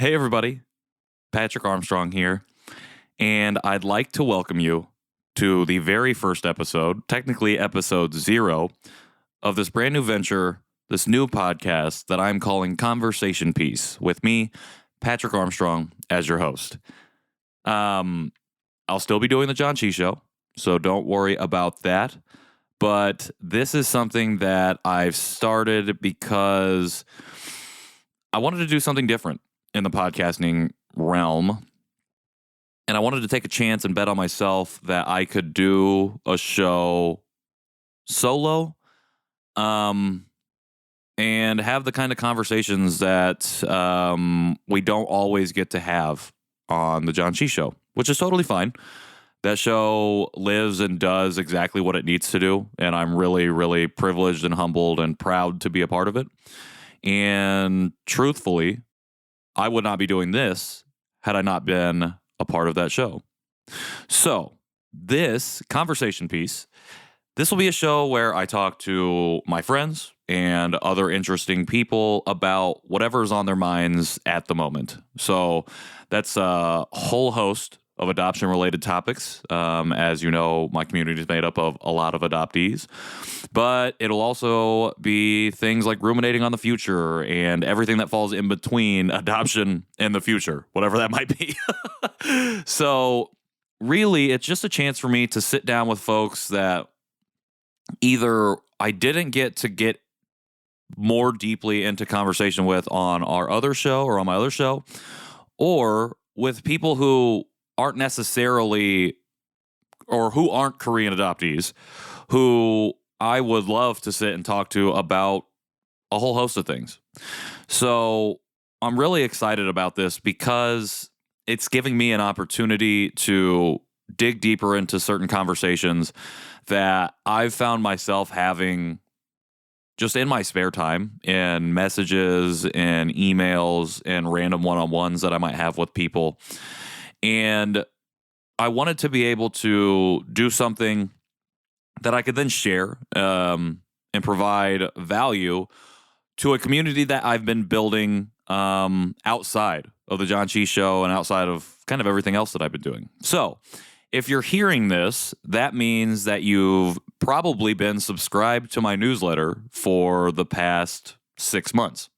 Hey, everybody. Patrick Armstrong here. And I'd like to welcome you to the very first episode, technically episode 0, of this brand new venture, this new podcast that I'm calling Conversation Piece, with me, Patrick Armstrong, as your host. I'll still be doing the John Chi Show, so don't worry about that. But this is something that I've started because I wanted to do something different in the podcasting realm. And I wanted to take a chance and bet on myself that I could do a show solo, and have the kind of conversations that we don't always get to have on the John Chi Show, which is totally fine. That show lives and does exactly what it needs to do, and I'm really, really privileged and humbled and proud to be a part of it. And truthfully, I would not be doing this had I not been a part of that show. So, this conversation piece, this will be a show where I talk to my friends and other interesting people about whatever's on their minds at the moment. So, that's a whole host of adoption-related topics. As you know, my community is made up of a lot of adoptees. But it'll also be things like ruminating on the future and everything that falls in between adoption and the future, whatever that might be. So really, it's just a chance for me to sit down with folks that either I didn't get more deeply into conversation with on our other show or on my other show, or with people who aren't necessarily, or who aren't Korean adoptees, who I would love to sit and talk to about a whole host of things. So I'm really excited about this because it's giving me an opportunity to dig deeper into certain conversations that I've found myself having just in my spare time, in messages and emails and random one-on-ones that I might have with people. And I wanted to be able to do something that I could then share and provide value to a community that I've been building outside of the John Chi Show and outside of kind of everything else that I've been doing. So if you're hearing this, that means that you've probably been subscribed to my newsletter for the past 6 months.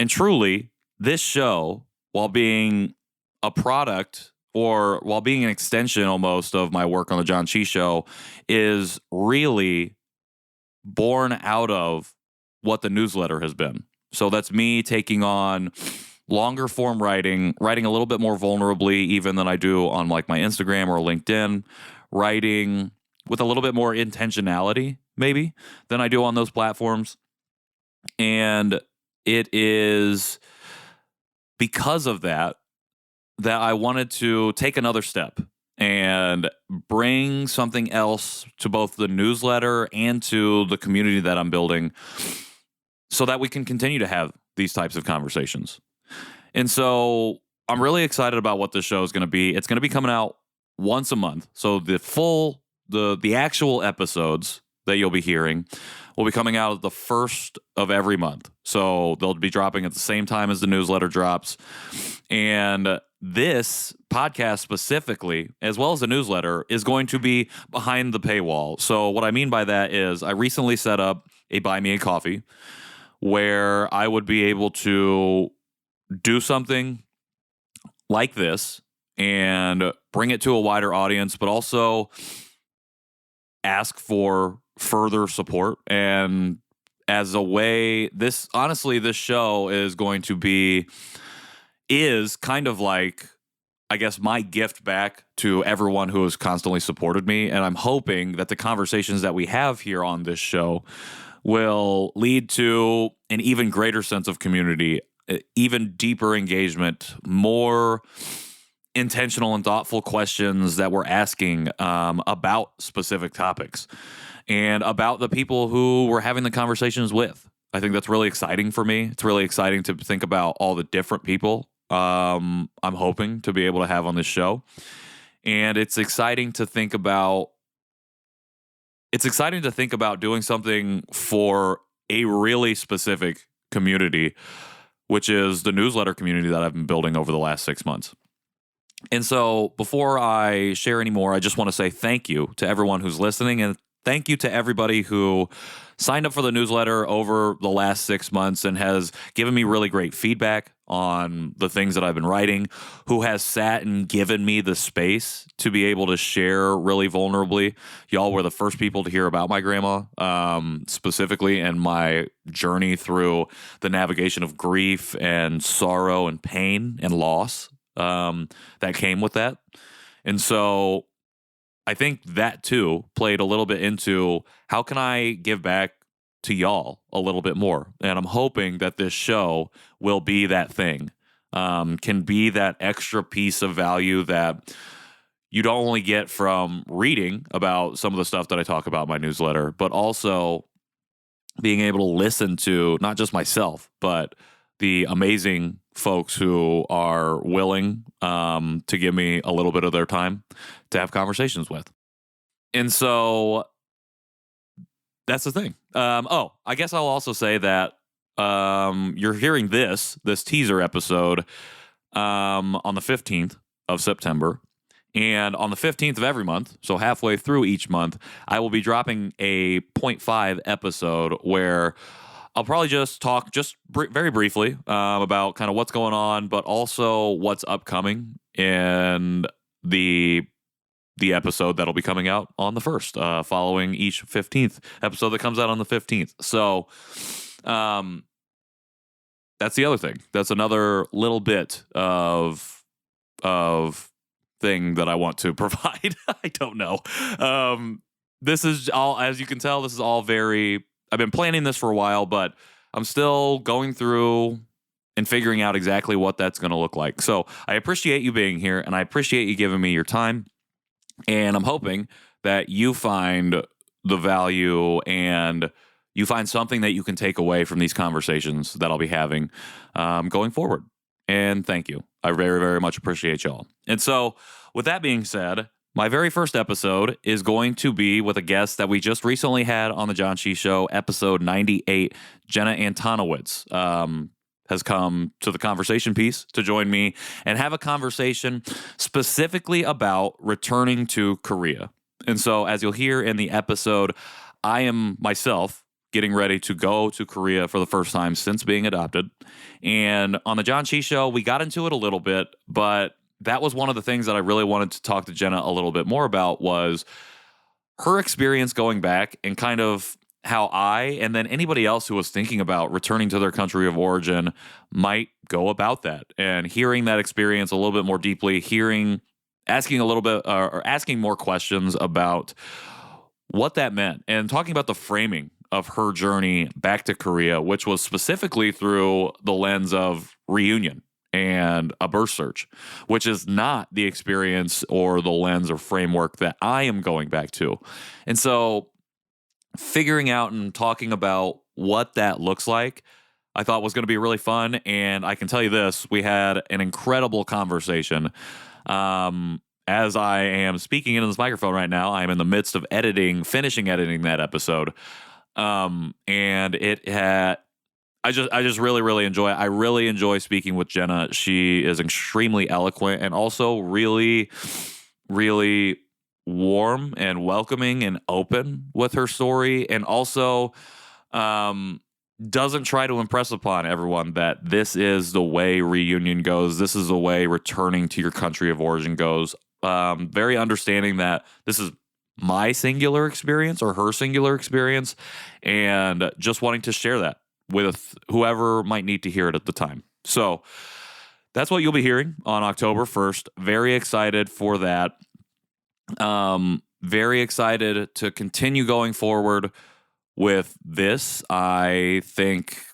And truly, this show, while being a product or while being an extension almost of my work on the John Chi Show, is really born out of what the newsletter has been. So that's me taking on longer form writing a little bit more vulnerably even than I do on like my Instagram or LinkedIn, writing with a little bit more intentionality maybe than I do on those platforms. And it is because of that I wanted to take another step and bring something else to both the newsletter and to the community that I'm building so that we can continue to have these types of conversations. And so I'm really excited about what this show is going to be. It's going to be coming out once a month. So the actual episodes that you'll be hearing will be coming out the first of every month. So they'll be dropping at the same time as the newsletter drops. And this podcast specifically, as well as the newsletter, is going to be behind the paywall. So what I mean by that is I recently set up a Buy Me a Coffee where I would be able to do something like this and bring it to a wider audience, but also ask for further support. And as a way, this show is kind of like, I guess, my gift back to everyone who has constantly supported me. And I'm hoping that the conversations that we have here on this show will lead to an even greater sense of community, even deeper engagement, more intentional and thoughtful questions that we're asking about specific topics and about the people who we're having the conversations with. I think that's really exciting for me. It's really exciting to think about all the different people I'm hoping to be able to have on this show. And it's exciting to think about doing something for a really specific community which is the newsletter community that I've been building over the last 6 months. And so before I share any more, I just want to say thank you to everyone who's listening, and thank you to everybody who signed up for the newsletter over the last 6 months and has given me really great feedback on the things that I've been writing, who has sat and given me the space to be able to share really vulnerably. Y'all were the first people to hear about my grandma, specifically, and my journey through the navigation of grief and sorrow and pain and loss that came with that. And so I think that too played a little bit into how can I give back to y'all a little bit more. And I'm hoping that this show will be that thing, can be that extra piece of value that you don't only get from reading about some of the stuff that I talk about in my newsletter, but also being able to listen to not just myself, but the amazing folks who are willing to give me a little bit of their time to have conversations with. And so that's the thing. I guess I'll also say that you're hearing this teaser episode on the 15th of September. And on the 15th of every month, so halfway through each month, I will be dropping a 0.5 episode where I'll probably just talk very briefly about kind of what's going on, but also what's upcoming in the episode that'll be coming out on the 1st, following each 15th episode that comes out on the 15th. So that's the other thing. That's another little bit of thing that I want to provide. I don't know. This is all, as you can tell, this is all very... I've been planning this for a while, but I'm still going through and figuring out exactly what that's going to look like. So I appreciate you being here, and I appreciate you giving me your time. And I'm hoping that you find the value and you find something that you can take away from these conversations that I'll be having going forward. And thank you. I very, very much appreciate y'all. And so with that being said, my very first episode is going to be with a guest that we just recently had on the John Chi Show, episode 98. Jenna Antonowitz has come to the conversation piece to join me and have a conversation specifically about returning to Korea. And so as you'll hear in the episode, I am myself getting ready to go to Korea for the first time since being adopted. And on the John Chi Show, we got into it a little bit, but that was one of the things that I really wanted to talk to Jenna a little bit more about, was her experience going back and kind of how I, and then anybody else who was thinking about returning to their country of origin, might go about that. And hearing that experience a little bit more deeply, asking a little bit, or asking more questions about what that meant, and talking about the framing of her journey back to Korea, which was specifically through the lens of reunion and a birth search, which is not the experience or the lens or framework that I am going back to. And so figuring out and talking about what that looks like, I thought was going to be really fun. And I can tell you this, we had an incredible conversation. As I am speaking into this microphone right now, I am in the midst of finishing editing that episode. And it had, I just really, really enjoy it. I really enjoy speaking with Jenna. She is extremely eloquent and also really, really warm and welcoming and open with her story, and also doesn't try to impress upon everyone that this is the way reunion goes. This is the way returning to your country of origin goes. Very understanding that this is my singular experience or her singular experience, and just wanting to share that with whoever might need to hear it at the time. So that's what you'll be hearing on October 1st. Very excited for that. Very excited to continue going forward with this. I think,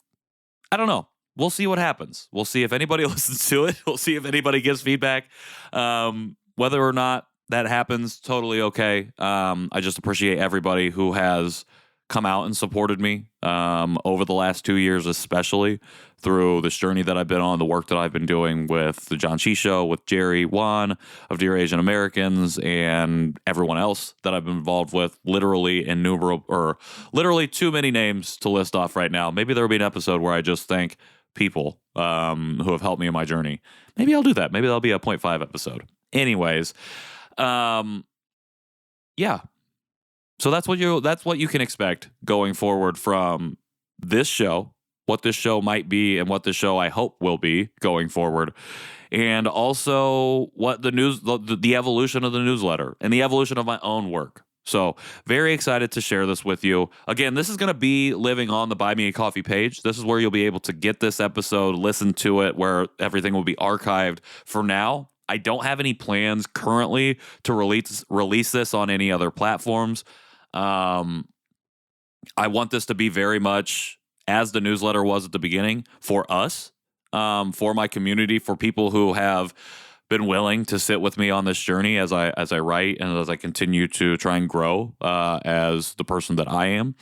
I don't know. We'll see what happens. We'll see if anybody listens to it. We'll see if anybody gives feedback. Whether or not that happens, totally okay. I just appreciate everybody who has come out and supported me over the last 2 years, especially through this journey that I've been on, the work that I've been doing with the John Chi Show, with Jerry Wan of Dear Asian Americans, and everyone else that I've been involved with. Literally too many names to list off right now. Maybe there will be an episode where I just thank people who have helped me in my journey. Maybe I'll do that. Maybe that'll be a 0.5 episode. Anyways, yeah. So that's what you can expect going forward from this show, what this show might be and what this show I hope will be going forward. And also what the evolution of the newsletter and the evolution of my own work. So very excited to share this with you. Again, this is going to be living on the Buy Me a Coffee page. This is where you'll be able to get this episode, listen to it, where everything will be archived. For now, I don't have any plans currently to release this on any other platforms. I want this to be very much as the newsletter was at the beginning for us, for my community, for people who have been willing to sit with me on this journey as I write and as I continue to try and grow as the person that I am.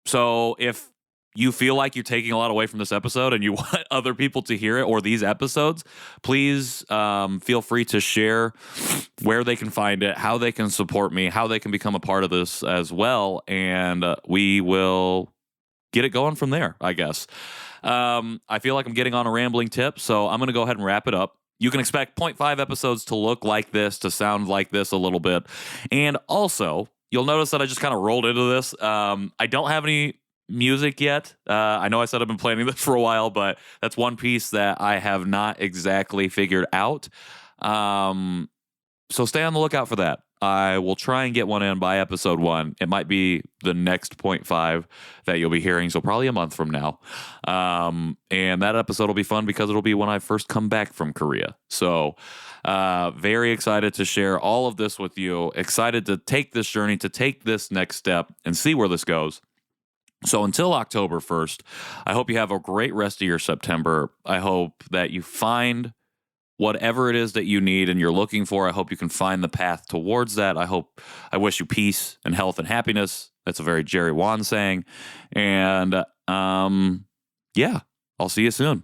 So if you feel like you're taking a lot away from this episode and you want other people to hear it or these episodes, please feel free to share where they can find it, how they can support me, how they can become a part of this as well. And we will get it going from there, I guess. I feel like I'm getting on a rambling tip, so I'm going to go ahead and wrap it up. You can expect 0.5 episodes to look like this, to sound like this a little bit. And also, you'll notice that I just kind of rolled into this. I don't have any music yet. I know I said I've been planning this for a while, but that's one piece that I have not exactly figured out. So stay on the lookout for that. I will try and get one in by episode 1. It might be the next 0.5 that you'll be hearing, so probably a month from now. And that episode will be fun because it'll be when I first come back from Korea. So very excited to share all of this with you. Excited to take this journey, to take this next step and see where this goes. So until October 1st, I hope you have a great rest of your September. I hope that you find whatever it is that you need and you're looking for. I hope you can find the path towards that. I wish you peace and health and happiness. That's a very Jerry Wan saying. And yeah, I'll see you soon.